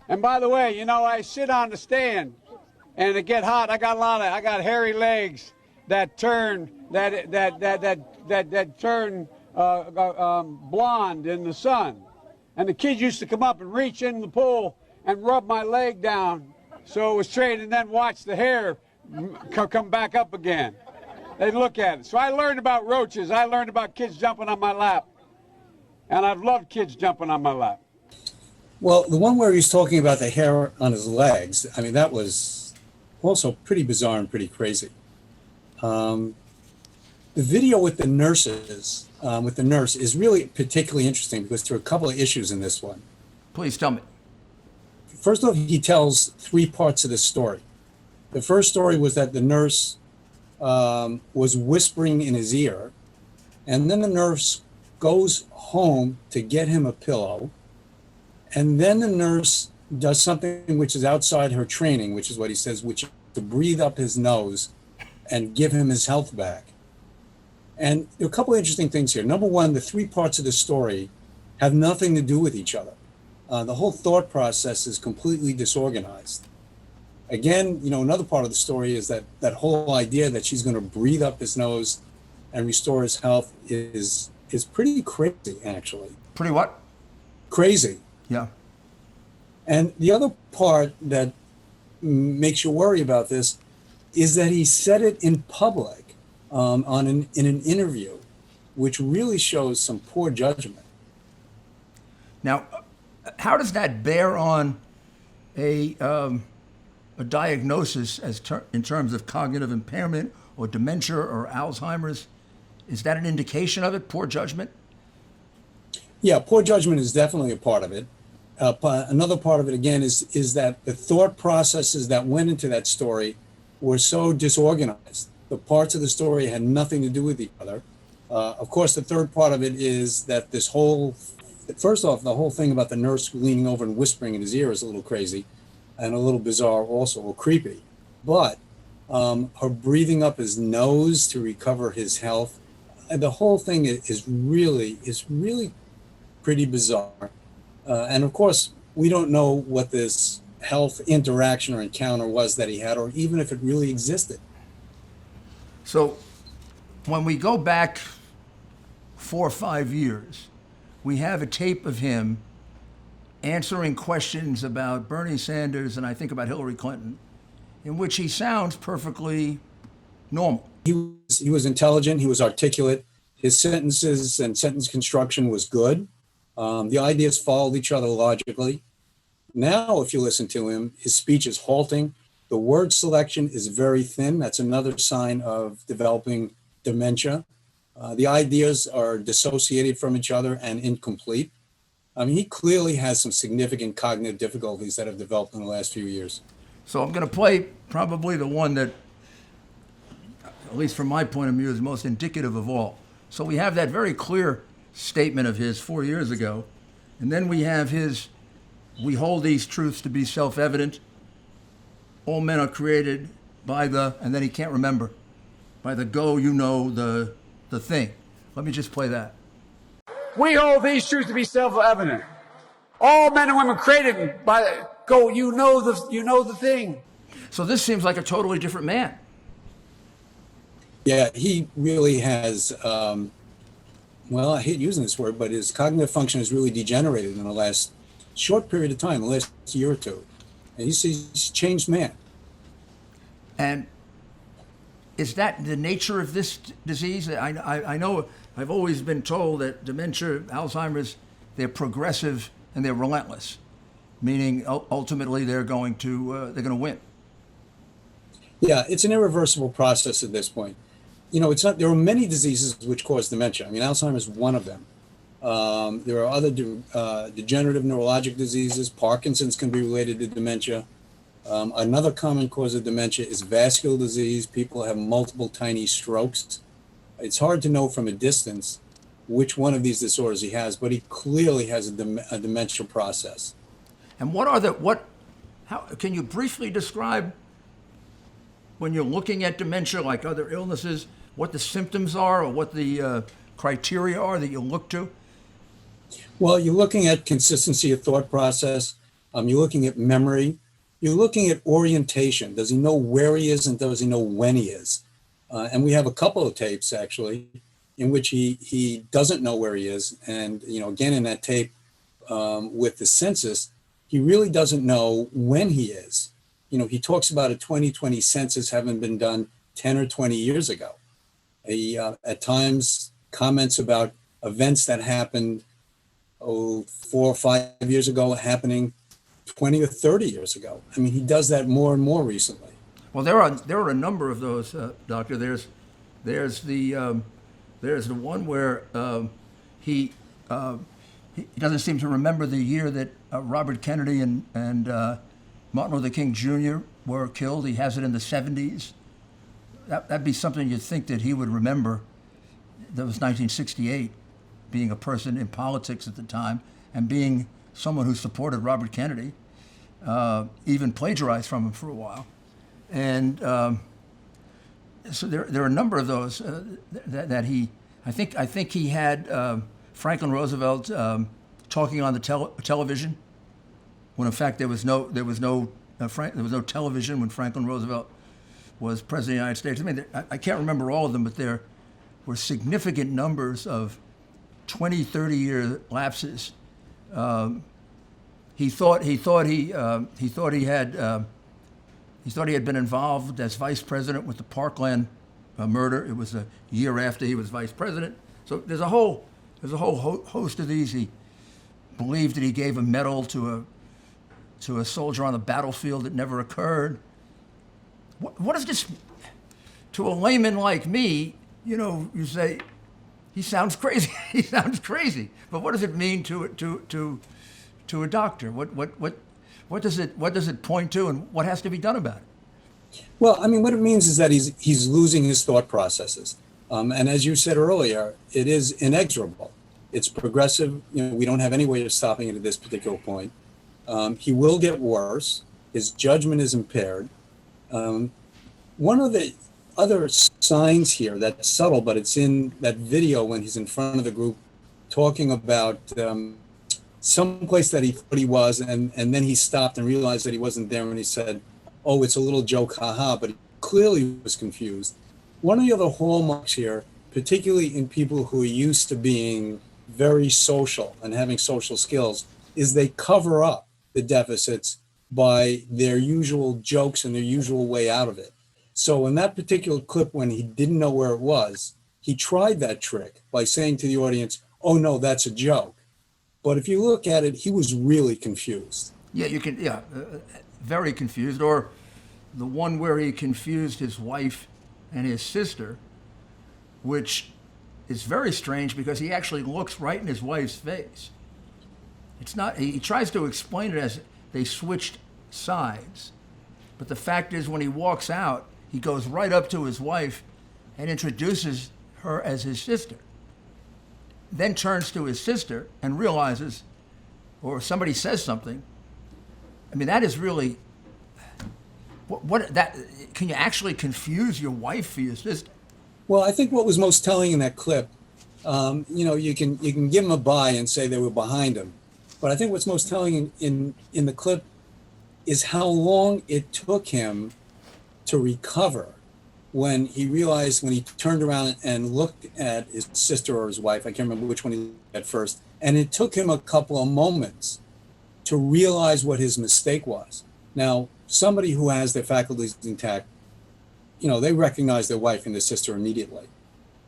Speaker 3: And by the way, I sit on the stand, and it get hot. I got hairy legs that turn blonde in the sun. And the kids used to come up and reach in the pool and rub my leg down so it was straight, and then watch the hair come back up again. They'd look at it. So I learned about roaches. I learned about kids jumping on my lap. And I've loved kids jumping on my lap.
Speaker 7: Well, the one where he's talking about the hair on his legs, I mean, that was also pretty bizarre and pretty crazy. The video with the nurse is really particularly interesting because there are a couple of issues in this one.
Speaker 1: Please tell me.
Speaker 7: First off, he tells three parts of the story. The first story was that the nurse was whispering in his ear, and then the nurse goes home to get him a pillow, and then the nurse does something which is outside her training, which is what he says, which is to breathe up his nose and give him his health back. And there are a couple of interesting things here. Number one, the three parts of the story have nothing to do with each other. The whole thought process is completely disorganized. Again, another part of the story is that whole idea that she's going to breathe up his nose and restore his health is pretty crazy, actually.
Speaker 1: Pretty what?
Speaker 7: Crazy.
Speaker 1: Yeah.
Speaker 7: And the other part that makes you worry about this is that he said it in public in an interview, which really shows some poor judgment.
Speaker 1: Now, how does that bear on a diagnosis in terms of cognitive impairment or dementia or Alzheimer's? Is that an indication of it, poor judgment?
Speaker 7: Yeah, poor judgment is definitely a part of it. Another part of it, again, is that the thought processes that went into that story were so disorganized. The parts of the story had nothing to do with each other. Of course, the third part of it is that first off, the whole thing about the nurse leaning over and whispering in his ear is a little crazy and a little bizarre also, or creepy. But her breathing up his nose to recover his health, the whole thing is really pretty bizarre. And of course, we don't know what this health interaction or encounter was that he had, or even if it really existed.
Speaker 1: So when we go back 4 or 5 years, we have a tape of him answering questions about Bernie Sanders and I think about Hillary Clinton, in which he sounds perfectly normal.
Speaker 7: He was intelligent, he was articulate, his sentences and sentence construction was good. The ideas followed each other logically. Now, if you listen to him, his speech is halting. The word selection is very thin. That's another sign of developing dementia. The ideas are dissociated from each other and incomplete. I mean, he clearly has some significant cognitive difficulties that have developed in the last few years.
Speaker 1: So I'm going to play probably the one that, at least from my point of view, is most indicative of all. So we have that very clear statement of his 4 years ago, and then we have his, we hold these truths to be self-evident. All men are created by and then he can't remember, by the the thing. Let me just play that.
Speaker 3: We hold these truths to be self-evident. All men and women created by you know the thing.
Speaker 1: So this seems like a totally different man.
Speaker 7: Yeah, he really has, well, I hate using this word, but his cognitive function has really degenerated in the last short period of time, the last year or two. And he's a changed man.
Speaker 1: And is that the nature of this disease? I know I've always been told that dementia, Alzheimer's, they're progressive and they're relentless, meaning ultimately they're going to win.
Speaker 7: Yeah, it's an irreversible process at this point. It's not. There are many diseases which cause dementia. I mean, Alzheimer's is one of them. There are other degenerative neurologic diseases. Parkinson's can be related to dementia. Another common cause of dementia is vascular disease. People have multiple tiny strokes. It's hard to know from a distance which one of these disorders he has, but he clearly has a dementia process.
Speaker 1: And how can you briefly describe, when you're looking at dementia, like other illnesses, what the symptoms are or what the criteria are that you look to?
Speaker 7: Well, you're looking at consistency of thought process. You're looking at memory. You're looking at orientation. Does he know where he is and does he know when he is? And we have a couple of tapes, actually, in which he doesn't know where he is. And, again, in that tape with the census, he really doesn't know when he is. He talks about a 2020 census having been done 10 or 20 years ago. He, at times, comments about events that happened 4 or 5 years ago happening 20 or 30 years ago. I mean, he does that more and more recently.
Speaker 1: Well, there are a number of those, Doctor. There's the one where he doesn't seem to remember the year that Robert Kennedy and Martin Luther King Jr. were killed. He has it in the 70s. That'd be something you'd think that he would remember. That was 1968, being a person in politics at the time and being someone who supported Robert Kennedy, even plagiarized from him for a while. And so there are a number of those that he. I think he had Franklin Roosevelt talking on the television, when in fact there was no television when Franklin Roosevelt was president of the United States. I mean, I can't remember all of them, but there were significant numbers of 20, 30-year lapses. He thought he had been involved as vice president with the Parkland murder. It was a year after he was vice president. So there's a whole host of these. He believed that he gave a medal to a soldier on the battlefield that never occurred. What is this? To a layman like me, you say, he sounds crazy. He sounds crazy. But what does it mean to a doctor? What does it point to, and what has to be done about it?
Speaker 7: Well, I mean, what it means is that he's losing his thought processes. And as you said earlier, it is inexorable. It's progressive. We don't have any way of stopping it at this particular point. He will get worse. His judgment is impaired. One of the other signs here that's subtle, but it's in that video when he's in front of the group talking about some place that he thought he was, and then he stopped and realized that he wasn't there, and he said, "Oh, it's a little joke, haha," but he clearly was confused. One of the other hallmarks here, particularly in people who are used to being very social and having social skills, is they cover up the deficits by their usual jokes and their usual way out of it. So in that particular clip, when he didn't know where it was, he tried that trick by saying to the audience, "Oh no, that's a joke." But if you look at it, he was really confused.
Speaker 1: Yeah, very confused. Or the one where he confused his wife and his sister, which is very strange because he actually looks right in his wife's face. It's not. He tries to explain it as they switched sides, but the fact is, when he walks out, he goes right up to his wife and introduces her as his sister. Then turns to his sister and realizes, or somebody says something. I mean, that is really what that can you actually confuse your wife for your sister?
Speaker 7: Well, I think what was most telling in that clip, you can give him a buy and say they were behind him, but I think what's most telling in the clip is how long it took him to recover when he realized, when he turned around and looked at his sister or his wife, I can't remember which one he looked at first, and it took him a couple of moments to realize what his mistake was. Now, somebody who has their faculties intact, they recognize their wife and their sister immediately.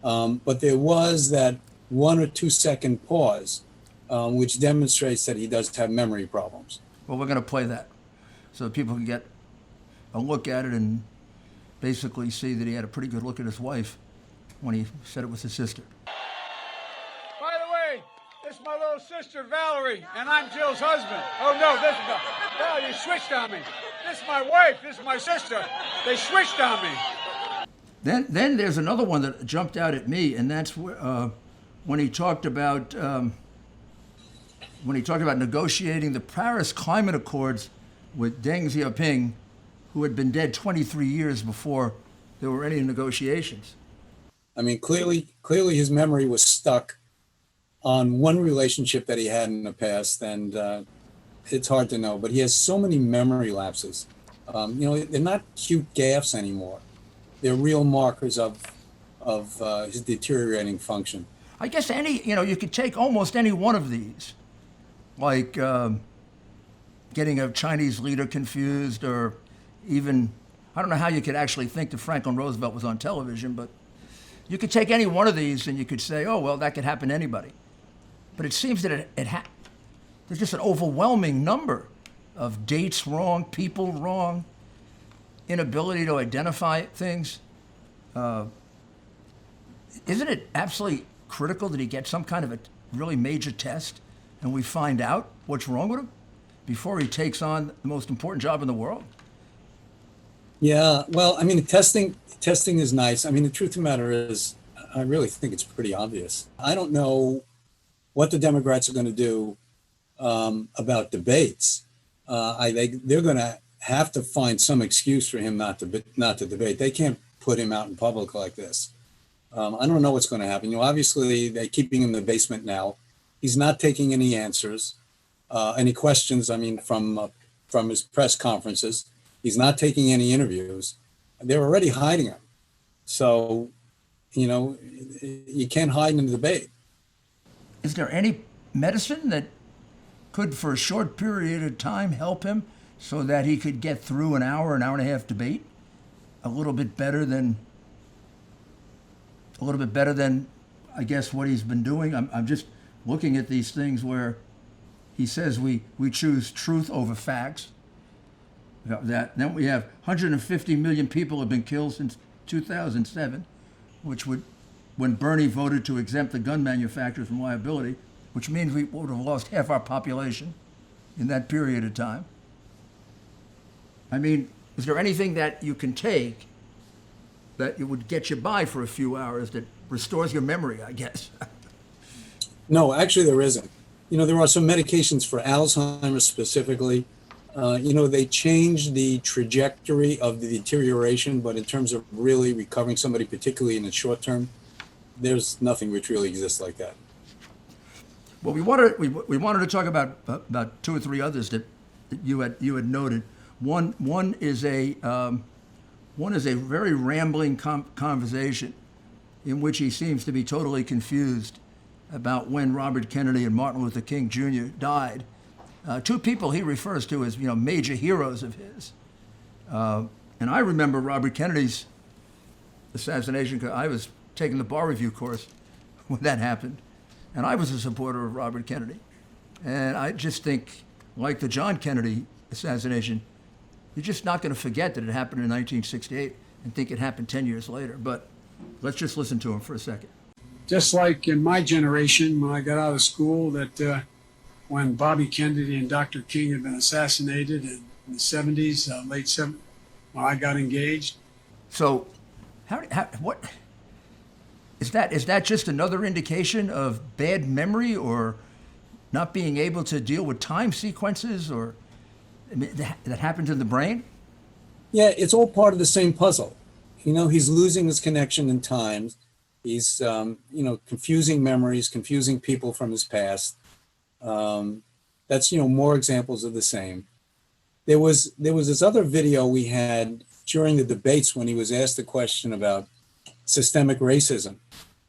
Speaker 7: But there was that 1 or 2 second pause, which demonstrates that he does have memory problems.
Speaker 1: Well, we're going to play that so people can get a look at it and basically see that he had a pretty good look at his wife when he said it was his sister.
Speaker 3: By the way, this is my little sister, Valerie, and I'm Jill's husband. Oh, no, this is Val, you switched on me. This is my wife. This is my sister. They switched on me.
Speaker 1: Then there's another one that jumped out at me, and that's when he talked about negotiating the Paris Climate Accords with Deng Xiaoping, who had been dead 23 years before there were any negotiations.
Speaker 7: I mean, clearly his memory was stuck on one relationship that he had in the past, and it's hard to know. But he has so many memory lapses. They're not cute gaffes anymore. They're real markers of his deteriorating function.
Speaker 1: I guess you could take almost any one of these, like getting a Chinese leader confused, or even, I don't know how you could actually think that Franklin Roosevelt was on television, but you could take any one of these and you could say, oh, well, that could happen to anybody. But it seems that there's just an overwhelming number of dates wrong, people wrong, inability to identify things. Isn't it absolutely critical that he get some kind of a really major test and we find out what's wrong with him before he takes on the most important job in the world?
Speaker 7: Yeah, well, I mean, testing is nice. I mean, the truth of the matter is, I really think it's pretty obvious. I don't know what the Democrats are going to do about debates. They're going to have to find some excuse for him not to debate. They can't put him out in public like this. I don't know what's going to happen. Obviously they're keeping him in the basement now. He's not taking any answers, any questions. I mean, from his press conferences, he's not taking any interviews. They're already hiding him. So, you can't hide in the debate.
Speaker 1: Is there any medicine that could, for a short period of time, help him so that he could get through an hour and a half debate a little bit better than, I guess, what he's been doing? I'm just looking at these things where he says we choose truth over facts. Then we have 150 million people have been killed since 2007, which would, when Bernie voted to exempt the gun manufacturers from liability, which means we would have lost half our population in that period of time. I mean, is there anything that you can take that it would get you by for a few hours that restores your memory, I guess?
Speaker 7: No, actually there isn't. There are some medications for Alzheimer's specifically. They change the trajectory of the deterioration, but in terms of really recovering somebody, particularly in the short term, there's nothing which really exists like that.
Speaker 1: Well, we wanted to talk about two or three others that you had noted. One is a very rambling conversation in which he seems to be totally confused about when Robert Kennedy and Martin Luther King Jr. died. Two people he refers to as major heroes of his. And I remember Robert Kennedy's assassination. I was taking the bar review course when that happened, and I was a supporter of Robert Kennedy. And I just think, like the John Kennedy assassination, you're just not going to forget that it happened in 1968 and think it happened 10 years later. But let's just listen to him for a second.
Speaker 8: Just like in my generation, when I got out of school, that when Bobby Kennedy and Dr. King had been assassinated in the 70s, late 70s, when I got engaged.
Speaker 1: So, what is that? Is that just another indication of bad memory or not being able to deal with time sequences, or that happens in the brain?
Speaker 7: Yeah, it's all part of the same puzzle. He's losing his connection in time. He's, confusing memories, confusing people from his past. That's, more examples of the same. There was this other video we had during the debates when he was asked a question about systemic racism.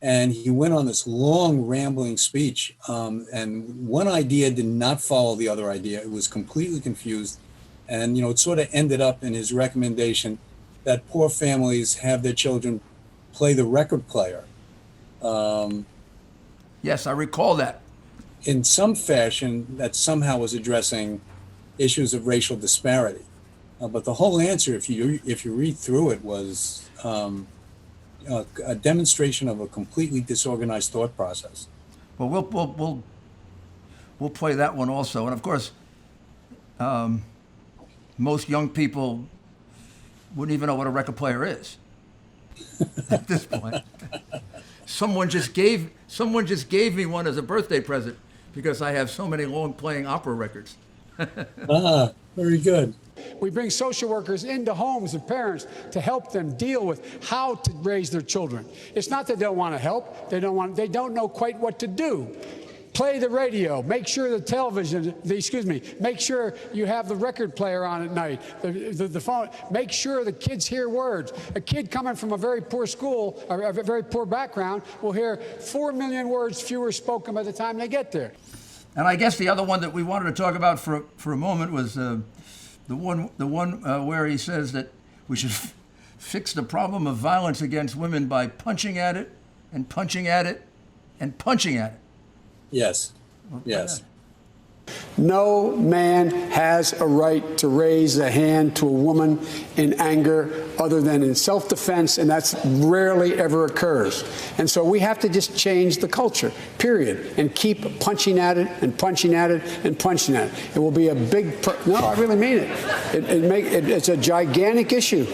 Speaker 7: And he went on this long rambling speech. And one idea did not follow the other idea. It was completely confused. And, it sort of ended up in his recommendation that poor families have their children play the record player.
Speaker 1: Yes, I recall that.
Speaker 7: In some fashion, that somehow was addressing issues of racial disparity. But the whole answer, if you read through it, was a demonstration of a completely disorganized thought process.
Speaker 1: Well, we'll play that one also, and of course, most young people wouldn't even know what a record player is at this point. Someone just gave me one as a birthday present because I have so many long playing opera records.
Speaker 7: Very good.
Speaker 3: We bring social workers into homes of parents to help them deal with how to raise their children. It's not that they don't want to help. They don't know quite what to do. Play the radio. Make sure the television, make sure you have the record player on at night, the phone. Make sure the kids hear words. A kid coming from a very poor school, or a very poor background, will hear 4 million words fewer spoken by the time they get there.
Speaker 1: And I guess the other one that we wanted to talk about for a moment was the one where he says that we should fix the problem of violence against women by punching at it and punching at it and punching at it.
Speaker 7: Yes. Yes.
Speaker 3: No man has a right to raise a hand to a woman in anger other than in self-defense, and that's rarely ever occurs. And so we have to just change the culture, period, and keep punching at it and punching at it and punching at it. It will be a big, no, I really mean it. It's a gigantic issue,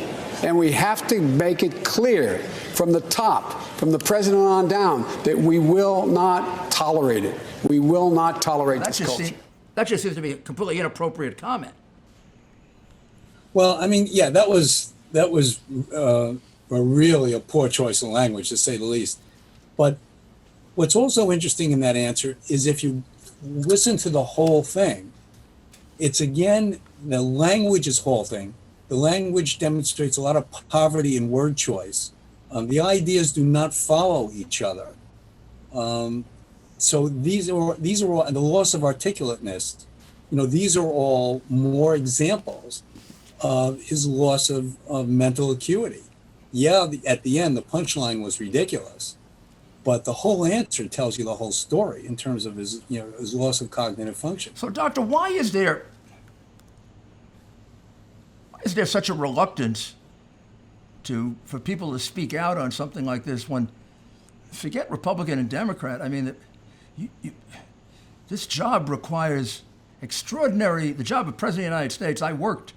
Speaker 3: and we have to make it clear from the top, from the president on down, that we will not tolerate it. We will not tolerate this culture.
Speaker 1: That just seems to be a completely inappropriate comment.
Speaker 7: Well, I mean, yeah, that was really a poor choice of language, to say the least. But what's also interesting in that answer is if you listen to the whole thing, it's again, the language is halting. The language demonstrates a lot of poverty in word choice. The ideas do not follow each other. So these are all, and the loss of articulateness, these are all more examples of his loss of mental acuity. Yeah, at the end, the punchline was ridiculous, but the whole answer tells you the whole story in terms of his loss of cognitive function.
Speaker 1: So, Doctor, why is there such a reluctance for people to speak out on something like this when, forget Republican and Democrat, I mean, this job requires the job of President of the United States. I worked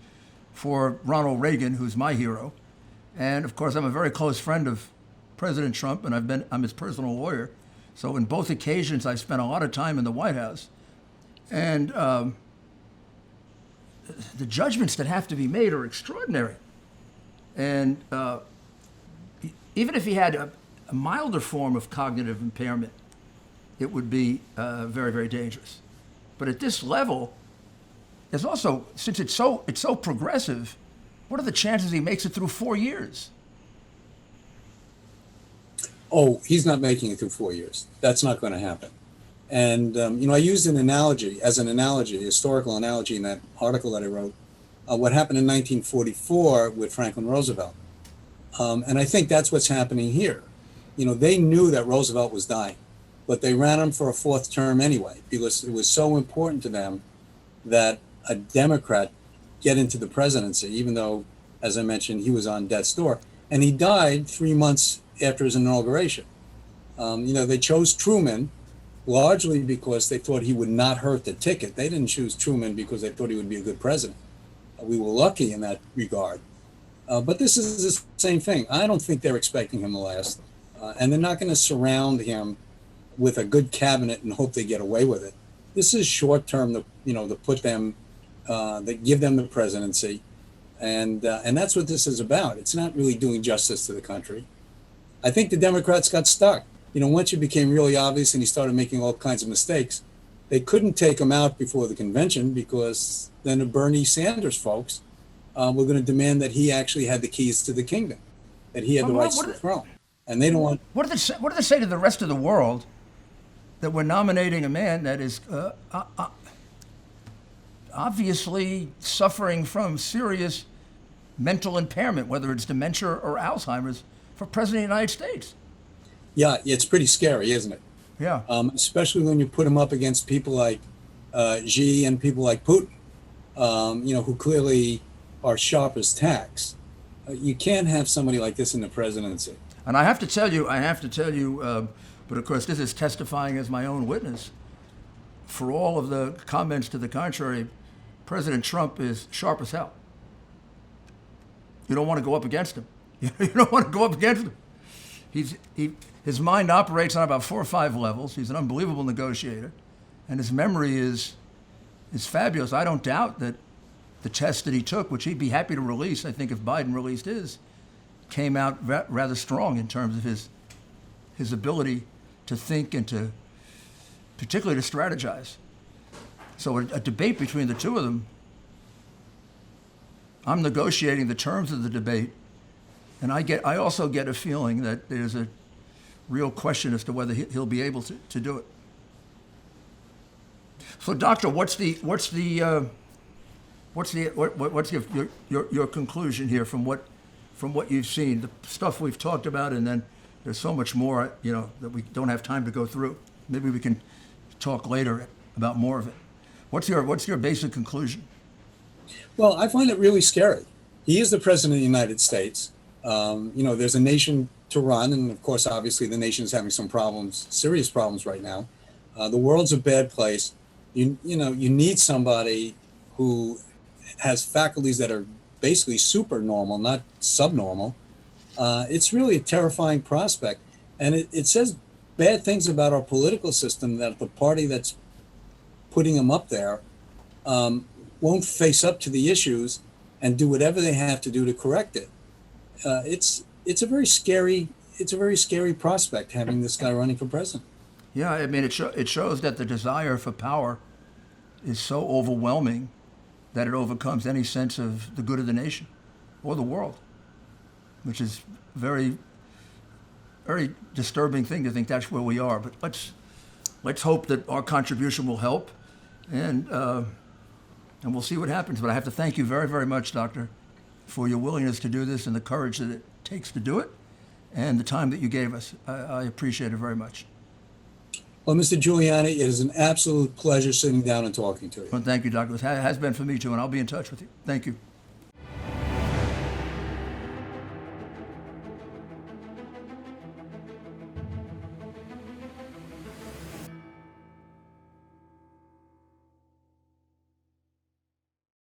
Speaker 1: for Ronald Reagan, who's my hero. And of course, I'm a very close friend of President Trump, and I'm his personal lawyer. So in both occasions, I spent a lot of time in the White House. And the judgments that have to be made are extraordinary. And even if he had a milder form of cognitive impairment, it would be very, very dangerous. But at this level, there's also, since it's so progressive, what are the chances he makes it through 4 years?
Speaker 7: Oh, he's not making it through 4 years. That's not going to happen. And, I used a historical analogy in that article that I wrote, what happened in 1944 with Franklin Roosevelt. And I think that's what's happening here. They knew that Roosevelt was dying, but they ran him for a fourth term anyway, because it was so important to them that a Democrat get into the presidency, even though, as I mentioned, he was on death's door. And he died 3 months after his inauguration. They chose Truman largely because they thought he would not hurt the ticket. They didn't choose Truman because they thought he would be a good president. We were lucky in that regard. But this is the same thing. I don't think they're expecting him to last. And they're not going to surround him with a good cabinet and hope they get away with it. This is short term, to put them, that give them the presidency. And that's what this is about. It's not really doing justice to the country. I think the Democrats got stuck. Once it became really obvious and he started making all kinds of mistakes, they couldn't take him out before the convention because then the Bernie Sanders folks were going to demand that he actually had the keys to the kingdom, that he had the rights to the throne. And they don't want.
Speaker 1: What do they say to the rest of the world that we're nominating a man that is obviously suffering from serious mental impairment, whether it's dementia or Alzheimer's, for President of the United States?
Speaker 7: Yeah, it's pretty scary, isn't it?
Speaker 1: Yeah.
Speaker 7: Especially when you put him up against people like Xi and people like Putin, who clearly are sharp as tacks. You can't have somebody like this in the presidency.
Speaker 1: And I have to tell you, but of course this is testifying as my own witness, for all of the comments to the contrary, President Trump is sharp as hell. you don't want to go up against him. You don't want to go up against him. His mind operates on about 4 or 5 levels. He's an unbelievable negotiator, and his memory is fabulous. I don't doubt that the test that he took, which he'd be happy to release, I think if Biden released his, came out rather strong in terms of his ability to think and to particularly to strategize. So a debate between the two of them, I'm negotiating the terms of the debate, and I also get a feeling that there's a real question as to whether he'll be able to do it. So, doctor, what's your conclusion here from what you've seen, the stuff we've talked about, and then there's so much more, that we don't have time to go through. Maybe we can talk later about more of it. What's your basic conclusion?
Speaker 7: Well, I find it really scary. He is the president of the United States. There's a nation to run, and of course, obviously, the nation is having some problems, serious problems right now. The world's a bad place. You need somebody who has faculties that are basically supernormal, not subnormal. It's really a terrifying prospect, and it says bad things about our political system that the party that's putting him up there won't face up to the issues and do whatever they have to do to correct it. It's a very scary prospect having this guy running for president.
Speaker 1: Yeah, I mean, it shows that the desire for power is so overwhelming that it overcomes any sense of the good of the nation or the world, which is very, very disturbing thing to think that's where we are. But let's hope that our contribution will help, and we'll see what happens. But I have to thank you very, very much, Doctor, for your willingness to do this and the courage that it takes to do it, and the time that you gave us. I appreciate it very much.
Speaker 7: Well, Mr. Giuliani, it is an absolute pleasure sitting down and talking to you.
Speaker 1: Well, thank you, Doctor. It has been for me too, and I'll be in touch with you. Thank you.